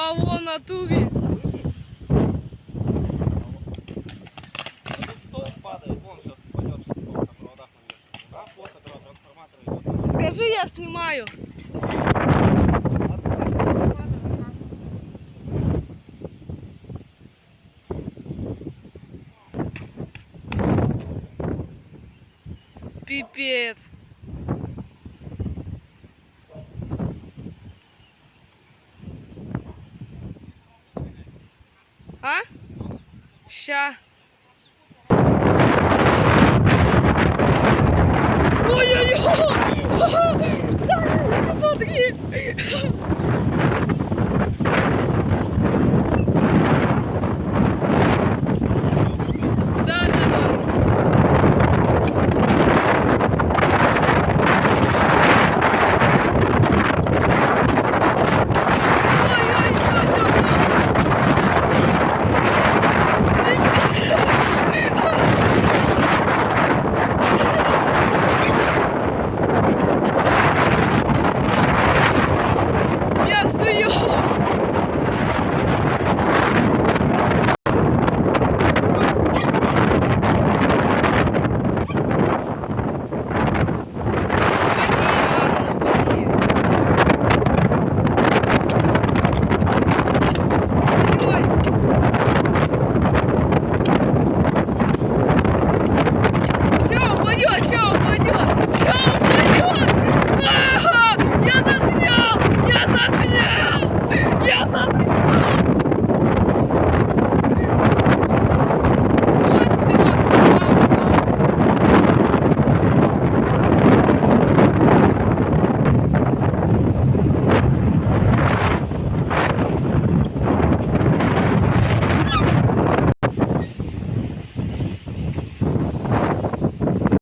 А вон в натуре. Тут столб падает, вон сейчас пойдет сейчас столб на проводах навешивается. Да, вот который трансформатор идет. Скажи, я снимаю. Пипец. А? Ща.